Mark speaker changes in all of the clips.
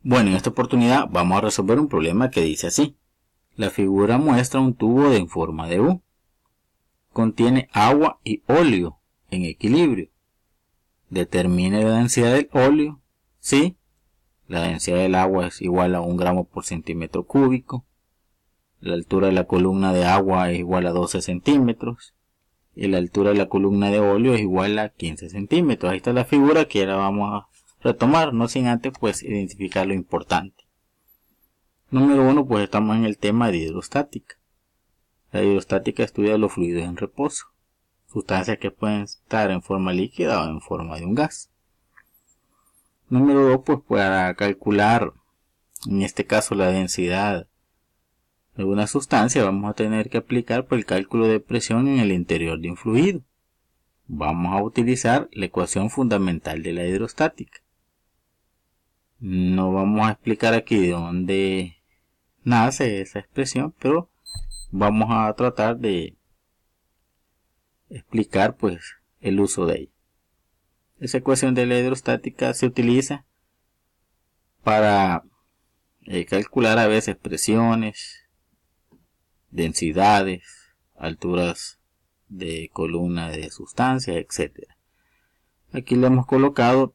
Speaker 1: Bueno, en esta oportunidad vamos a resolver un problema que dice así. La figura muestra un tubo en forma de U. Contiene agua y óleo en equilibrio. Determine la densidad del óleo si la densidad del agua es igual a 1 gramo por centímetro cúbico. La altura de la columna de agua es igual a 12 centímetros. Y la altura de la columna de óleo es igual a 15 centímetros. Ahí está la figura que ahora vamos a retomar, no sin antes pues identificar lo importante. Número 1, pues estamos en el tema de hidrostática. La hidrostática estudia los fluidos en reposo, sustancias que pueden estar en forma líquida o en forma de un gas. Número 2, pues para calcular, en este caso, la densidad de una sustancia, vamos a tener que aplicar el cálculo de presión en el interior de un fluido. Vamos a utilizar la ecuación fundamental de la hidrostática. No vamos a explicar aquí de dónde nace esa expresión, pero vamos a tratar de explicar el uso de ella. Esa ecuación de la hidrostática se utiliza para calcular a veces presiones, densidades, alturas de columna de sustancias, etc. Aquí le hemos colocado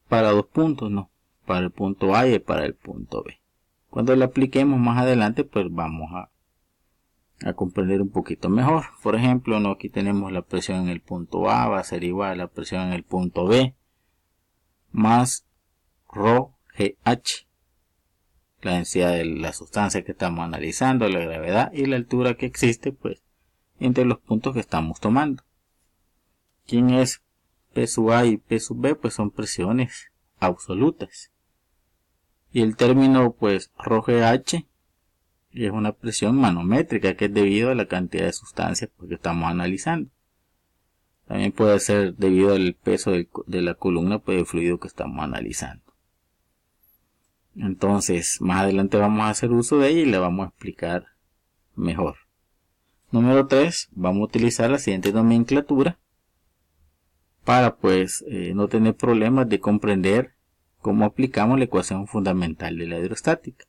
Speaker 1: para dos puntos, ¿no? Para el punto A y para el punto B. Cuando la apliquemos más adelante, pues vamos a comprender un poquito mejor. Por ejemplo, ¿no? Aquí tenemos la presión en el punto A, va a ser igual a la presión en el punto B, más ρGH, la densidad de la sustancia que estamos analizando, la gravedad y la altura que existe pues entre los puntos que estamos tomando. ¿Quién es P sub A y P sub B? Pues son presiones absolutas. Y el término pues ρGH es una presión manométrica que es debido a la cantidad de sustancias que estamos analizando. También puede ser debido al peso de la columna del fluido que estamos analizando. Entonces, más adelante vamos a hacer uso de ella y le vamos a explicar mejor. Número 3, vamos a utilizar la siguiente nomenclatura para no tener problemas de comprender cómo aplicamos la ecuación fundamental de la hidrostática.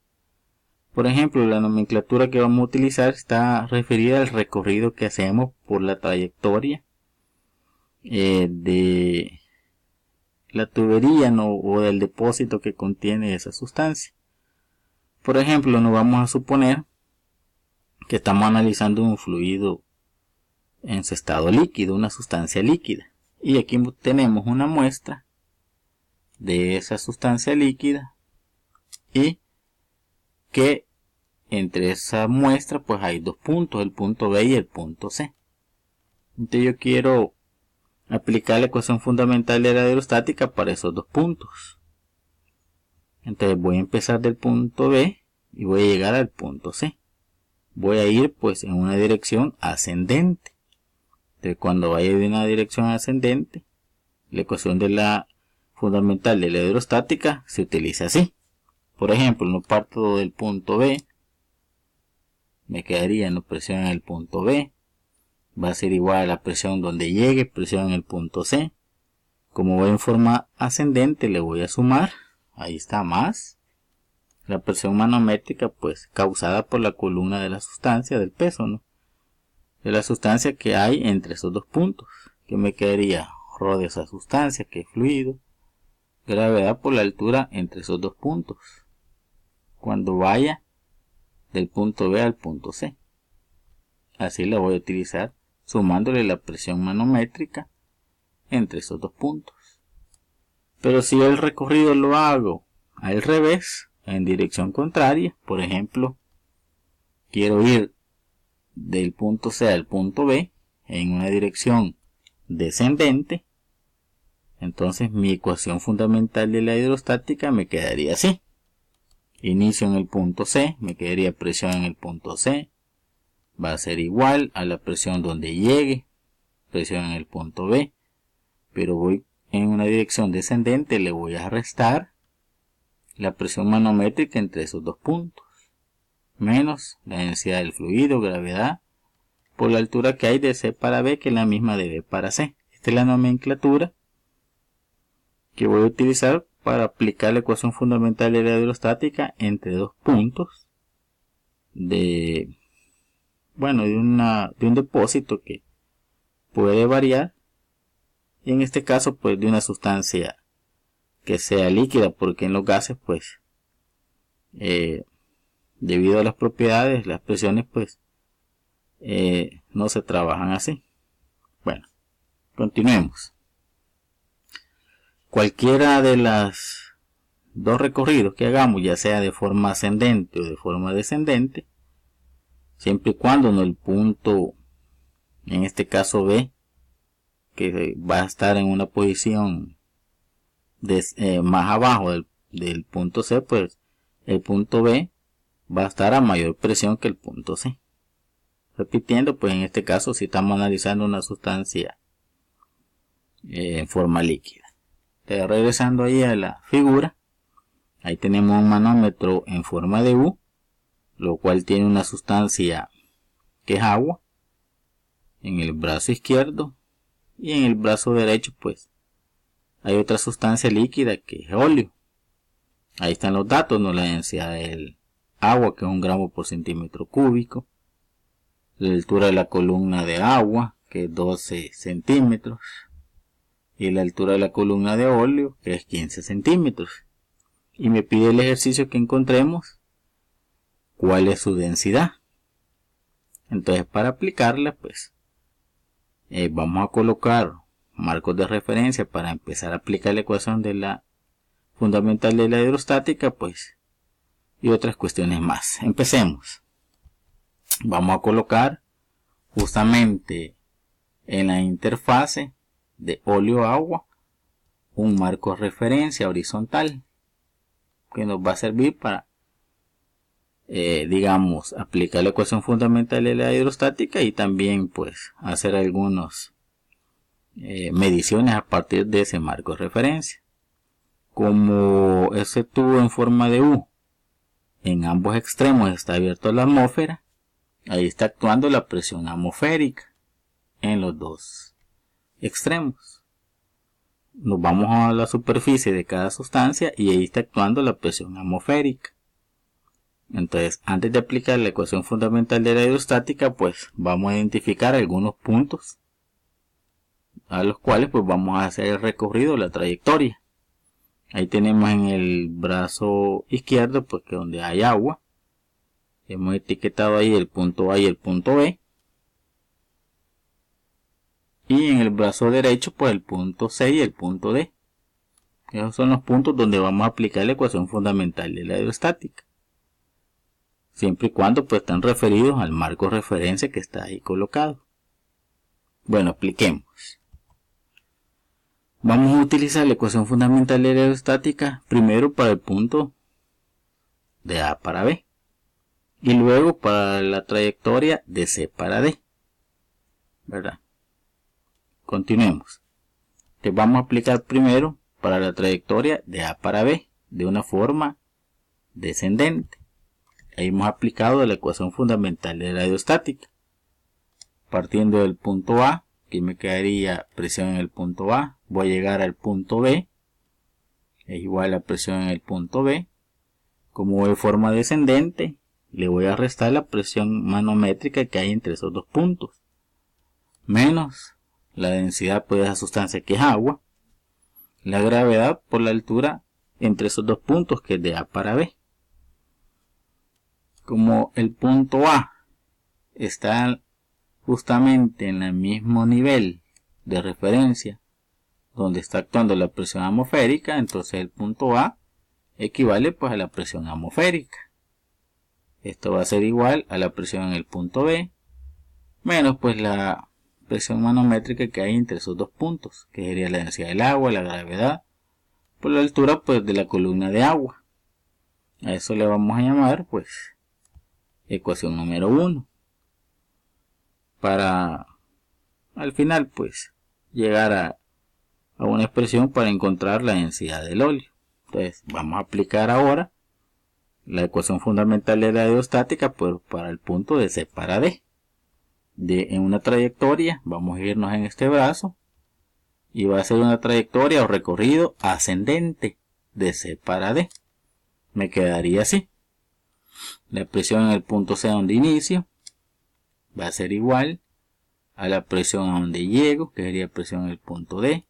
Speaker 1: Por ejemplo, la nomenclatura que vamos a utilizar está referida al recorrido que hacemos por la trayectoria de la tubería, ¿no? O del depósito que contiene esa sustancia. Por ejemplo, nos vamos a suponer que estamos analizando un fluido en su estado líquido, una sustancia líquida. Y aquí tenemos una muestra de esa sustancia líquida y que entre esa muestra pues hay dos puntos, el punto B y el punto C. Entonces yo quiero aplicar la ecuación fundamental de la hidrostática para esos dos puntos. Entonces voy a empezar del punto B y voy a llegar al punto C. Voy a ir en una dirección ascendente. Entonces cuando vaya de una dirección ascendente, la ecuación de la fundamental de la hidrostática se utiliza así. Por ejemplo, no parto del punto B, me quedaría en presión en el punto B, va a ser igual a la presión donde llegue, presión en el punto C. Como voy en forma ascendente, le voy a sumar, ahí está, más la presión manométrica causada por la columna de la sustancia, del peso, ¿no? De la sustancia que hay entre esos dos puntos, que me quedaría ρ de esa sustancia, que es fluido, gravedad por la altura entre esos dos puntos, cuando vaya del punto B al punto C. Así la voy a utilizar sumándole la presión manométrica entre esos dos puntos. Pero si el recorrido lo hago al revés, en dirección contraria, por ejemplo, quiero ir del punto C al punto B en una dirección descendente, entonces mi ecuación fundamental de la hidrostática me quedaría así. Inicio en el punto C, me quedaría presión en el punto C, va a ser igual a la presión donde llegue, presión en el punto B, pero voy en una dirección descendente, le voy a restar la presión manométrica entre esos dos puntos, menos la densidad del fluido, gravedad, por la altura que hay de C para B, que es la misma de B para C. Esta es la nomenclatura que voy a utilizar para aplicar la ecuación fundamental de la hidrostática entre dos puntos de un depósito que puede variar, y en este caso pues de una sustancia que sea líquida, porque en los gases pues debido a las propiedades, las presiones pues no se trabajan así. Bueno, continuemos. Cualquiera de las dos recorridos que hagamos, ya sea de forma ascendente o de forma descendente, siempre y cuando el punto, en este caso B, que va a estar en una posición más abajo del punto C, pues el punto B va a estar a mayor presión que el punto C. Repitiendo, pues en este caso si estamos analizando una sustancia en forma líquida. Regresando ahí a la figura, ahí tenemos un manómetro en forma de U, lo cual tiene una sustancia que es agua en el brazo izquierdo, y en el brazo derecho pues hay otra sustancia líquida que es óleo. Ahí están los datos, ¿no? La densidad del agua, que es 1 gramo por centímetro cúbico, la altura de la columna de agua, que es 12 centímetros, y la altura de la columna de óleo, que es 15 centímetros. Y me pide el ejercicio que encontremos cuál es su densidad. Entonces, para aplicarla, pues vamos a colocar marcos de referencia para empezar a aplicar la ecuación de la fundamental de la hidrostática, pues, y otras cuestiones más. Empecemos. Vamos a colocar justamente en la interfase de óleo-agua un marco de referencia horizontal que nos va a servir para digamos aplicar la ecuación fundamental de la hidrostática y también pues hacer algunas mediciones a partir de ese marco de referencia. Como ese tubo en forma de U en ambos extremos está abierto a la atmósfera, ahí está actuando la presión atmosférica en los dos extremos. Nos vamos a la superficie de cada sustancia y ahí está actuando la presión atmosférica. Entonces, antes de aplicar la ecuación fundamental de la hidrostática, pues vamos a identificar algunos puntos a los cuales pues vamos a hacer el recorrido, la trayectoria. Ahí tenemos en el brazo izquierdo pues que donde hay agua, hemos etiquetado ahí el punto A y el punto B. Y en el brazo derecho pues el punto C y el punto D. Esos son los puntos donde vamos a aplicar la ecuación fundamental de la hidrostática. Siempre y cuando pues están referidos al marco de referencia que está ahí colocado. Bueno, apliquemos. Vamos a utilizar la ecuación fundamental de la hidrostática primero para el punto de A para B. Y luego para la trayectoria de C para D. ¿Verdad? Continuemos. Te vamos a aplicar primero para la trayectoria de A para B de una forma descendente. Ahí hemos aplicado la ecuación fundamental de la hidrostática. Partiendo del punto A, aquí me quedaría presión en el punto A, voy a llegar al punto B, es igual a presión en el punto B. Como voy de forma descendente, le voy a restar la presión manométrica que hay entre esos dos puntos, menos la densidad pues, de esa sustancia que es agua, la gravedad por la altura entre esos dos puntos que es de A para B. Como el punto A está justamente en el mismo nivel de referencia donde está actuando la presión atmosférica, entonces el punto A equivale pues a la presión atmosférica. Esto va a ser igual a la presión en el punto B menos pues la presión manométrica que hay entre esos dos puntos, que sería la densidad del agua, la gravedad por la altura pues de la columna de agua. A eso le vamos a llamar pues ecuación número 1. Para al final pues llegar a una expresión para encontrar la densidad del óleo. Entonces vamos a aplicar ahora la ecuación fundamental de la hidrostática pues, para el punto de C para D. En una trayectoria vamos a irnos en este brazo y va a ser una trayectoria o recorrido ascendente de C para D. Me quedaría así. La presión en el punto C donde inicio va a ser igual a la presión a donde llego, que sería presión en el punto D.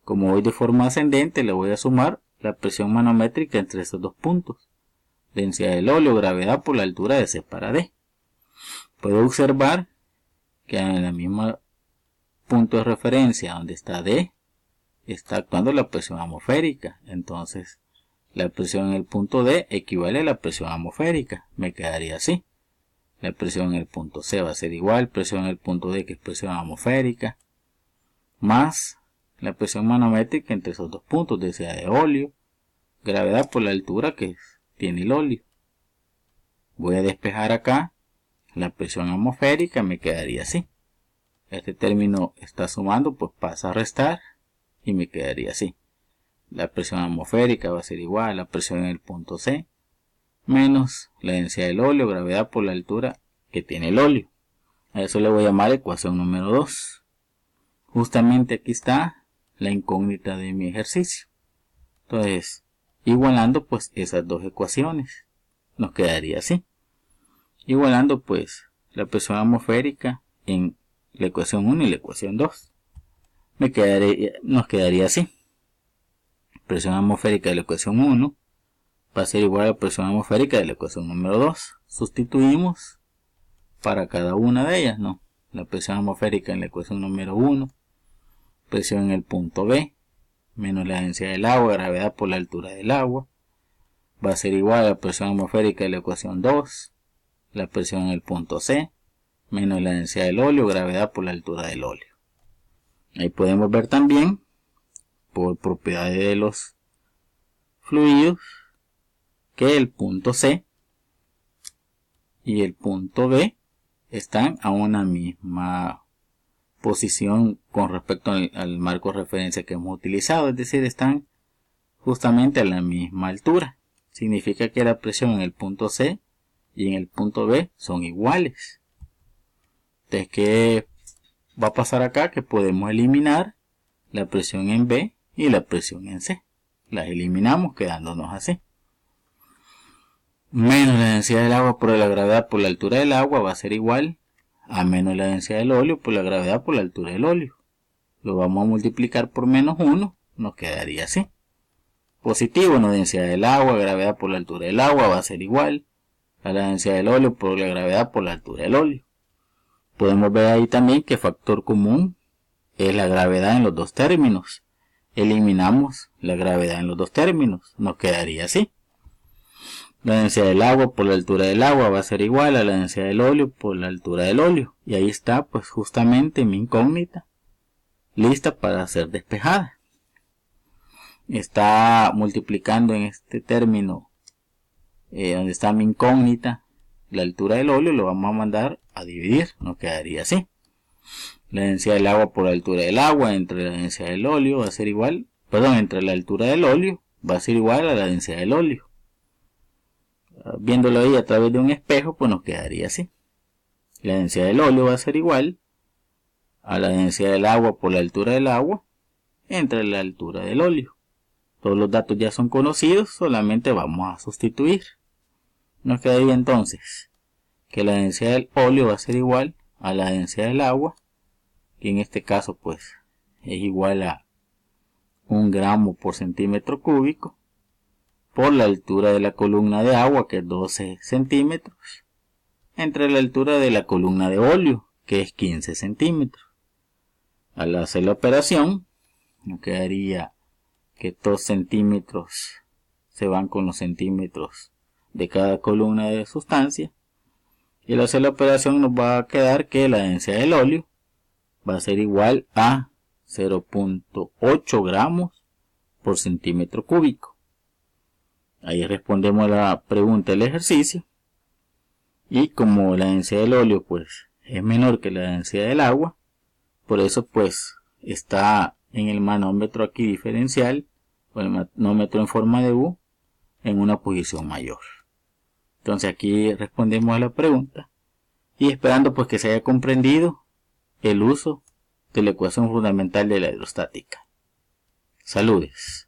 Speaker 1: Como voy de forma ascendente, le voy a sumar la presión manométrica entre estos dos puntos. Densidad del óleo, gravedad por la altura de C para D. Puedo observar que en el mismo punto de referencia donde está D, está actuando la presión atmosférica. Entonces, la presión en el punto D equivale a la presión atmosférica. Me quedaría así. La presión en el punto C va a ser igual, presión en el punto D, que es presión atmosférica, más la presión manométrica entre esos dos puntos, densidad de óleo, gravedad por la altura que tiene el óleo. Voy a despejar acá la presión atmosférica, me quedaría así. Este término está sumando, pues pasa a restar y me quedaría así. La presión atmosférica va a ser igual a la presión en el punto C menos la densidad del óleo, gravedad por la altura que tiene el óleo. A eso le voy a llamar ecuación número 2. Justamente aquí está la incógnita de mi ejercicio. Entonces, igualando pues esas dos ecuaciones, nos quedaría así. Igualando pues la presión atmosférica en la ecuación 1 y la ecuación 2. Nos quedaría así. Presión atmosférica de la ecuación 1 va a ser igual a la presión atmosférica de la ecuación número 2. Sustituimos para cada una de ellas, ¿no? La presión atmosférica en la ecuación número 1, presión en el punto B, menos la densidad del agua, gravedad por la altura del agua, va a ser igual a la presión atmosférica de la ecuación 2, la presión en el punto C, menos la densidad del óleo, gravedad por la altura del óleo. Ahí podemos ver también, por propiedades de los fluidos, que el punto C y el punto B están a una misma posición con respecto al marco de referencia que hemos utilizado, es decir, están justamente a la misma altura. Significa que la presión en el punto C y en el punto B son iguales. Entonces, ¿qué va a pasar acá? Que podemos eliminar la presión en B y la presión en C. Las eliminamos quedándonos así. Menos la densidad del agua por la gravedad por la altura del agua va a ser igual a menos la densidad del óleo por la gravedad por la altura del óleo. Lo vamos a multiplicar por menos 1, nos quedaría así. Positivo, la densidad del agua, gravedad por la altura del agua va a ser igual a la densidad del óleo por la gravedad por la altura del óleo. Podemos ver ahí también que factor común es la gravedad en los dos términos. Eliminamos la gravedad en los dos términos, nos quedaría así. La densidad del agua por la altura del agua va a ser igual a la densidad del óleo por la altura del óleo. Y ahí está pues justamente mi incógnita lista para ser despejada. Está multiplicando en este término donde está mi incógnita la altura del óleo, lo vamos a mandar a dividir, nos quedaría así. La densidad del agua por la altura del agua entre la densidad del óleo va a ser igual, entre la altura del óleo va a ser igual a la densidad del óleo. Viéndolo ahí a través de un espejo, pues nos quedaría así. La densidad del óleo va a ser igual a la densidad del agua por la altura del agua entre la altura del óleo. Todos los datos ya son conocidos, solamente vamos a sustituir. Nos quedaría entonces que la densidad del óleo va a ser igual a la densidad del agua, que en este caso pues es igual a 1 gramo por centímetro cúbico, por la altura de la columna de agua, que es 12 centímetros, entre la altura de la columna de óleo, que es 15 centímetros. Al hacer la operación, nos quedaría que 2 centímetros se van con los centímetros de cada columna de sustancia. Y al hacer la operación nos va a quedar que la densidad del óleo va a ser igual a 0.8 gramos por centímetro cúbico. Ahí respondemos a la pregunta del ejercicio. Y como la densidad del óleo pues es menor que la densidad del agua, por eso pues está en el manómetro aquí diferencial, o el manómetro en forma de U, en una posición mayor. Entonces aquí respondemos a la pregunta y esperando pues que se haya comprendido el uso de la ecuación fundamental de la hidrostática. Saludes.